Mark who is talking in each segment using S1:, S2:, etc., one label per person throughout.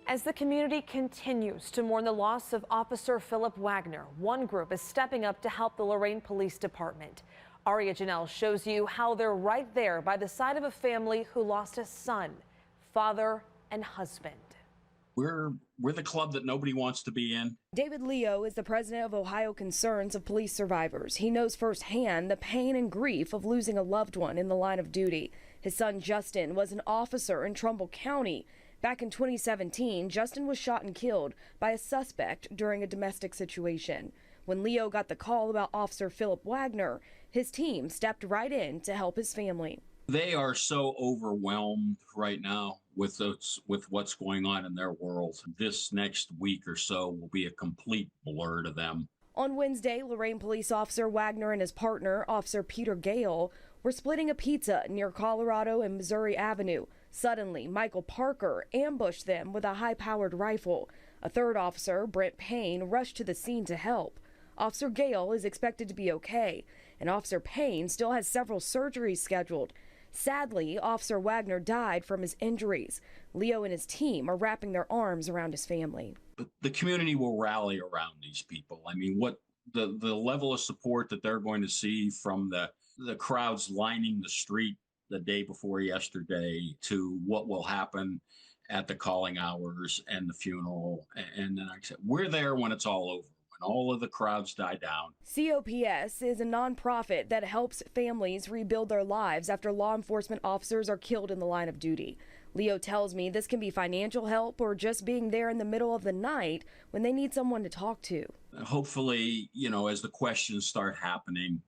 S1: As the community continues to mourn the loss of Officer Philip Wagner, one group is stepping up to help the Lorain Police Department. Aria Janelle shows you how they're right there by the side of a family who lost a son, father, and husband.
S2: We're the club that nobody wants to be in.
S3: David Leo is the president of Ohio Concerns of Police Survivors. He knows firsthand the pain and grief of losing a loved one in the line of duty. His son Justin was an officer in Trumbull County. Back in 2017, Justin was shot and killed by a suspect during a domestic situation. When Leo got the call about Officer Philip Wagner, his team stepped right in to help his family.
S2: They are so overwhelmed right now with what's going on in their world. This next week or so will be a complete blur to them.
S3: On Wednesday, Lorain Police Officer Wagner and his partner, Officer Peter Gale, were splitting a pizza near Colorado and Missouri Avenue. Suddenly, Michael Parker ambushed them with a high-powered rifle. A third officer, Brent Payne, rushed to the scene to help. Officer Gale is expected to be okay, and Officer Payne still has several surgeries scheduled. Sadly, Officer Wagner died from his injuries. Leo and his team are wrapping their arms around his family.
S2: The community will rally around these people. I mean, what the level of support that they're going to see from the crowds lining the street the day before yesterday to what will happen at the calling hours and the funeral. And then like I said, we're there when it's all over, when all of the crowds die down.
S3: COPS is a nonprofit that helps families rebuild their lives after law enforcement officers are killed in the line of duty. Leo tells me this can be financial help or just being there in the middle of the night when they need someone to talk to.
S2: Hopefully, as the questions start happening,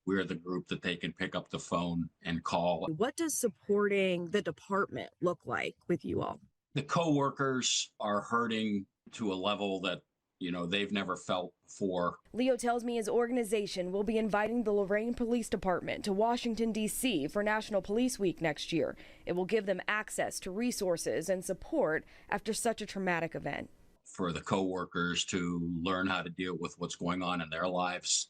S2: we're the group that they can pick up the phone and call.
S4: What does supporting the department look like with you all?
S2: The coworkers are hurting to a level that, they've never felt before.
S3: Leo tells me his organization will be inviting the Lorain Police Department to Washington, D.C. for National Police Week next year. It will give them access to resources and support after such a traumatic event.
S2: For the coworkers to learn how to deal with what's going on in their lives,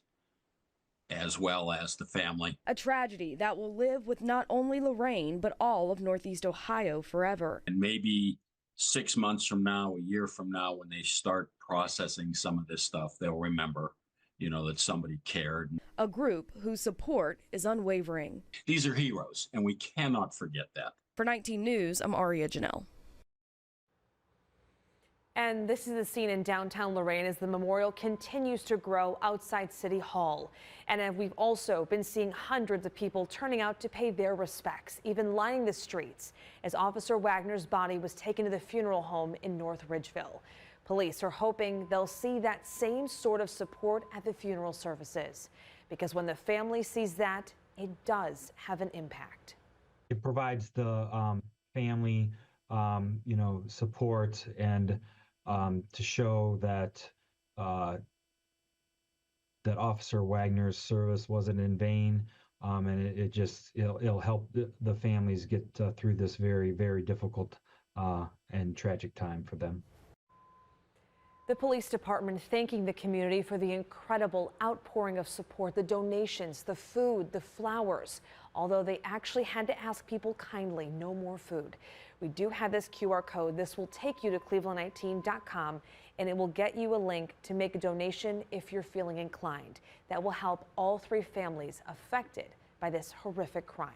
S2: as well as the family.
S3: A tragedy that will live with not only Lorain, but all of Northeast Ohio forever.
S2: And maybe 6 months from now, a year from now, when they start processing some of this stuff, they'll remember, that somebody cared.
S3: A group whose support is unwavering.
S2: These are heroes, and we cannot forget that.
S3: For 19 News, I'm Aria Janelle.
S1: And this is the scene in downtown Lorain as the memorial continues to grow outside City Hall. And we've also been seeing hundreds of people turning out to pay their respects, even lining the streets as Officer Wagner's body was taken to the funeral home in North Ridgeville. Police are hoping they'll see that same sort of support at the funeral services, because when the family sees that, it does have an impact.
S5: It provides the family, support and to show that that Officer Wagner's service wasn't in vain, and it'll help the families get through this very, very difficult and tragic time for them.
S1: The police department thanking the community for the incredible outpouring of support, the donations, the food, the flowers, although they actually had to ask people kindly, no more food. We do have this QR code. This will take you to cleveland19.com, and it will get you a link to make a donation if you're feeling inclined. That will help all three families affected by this horrific crime.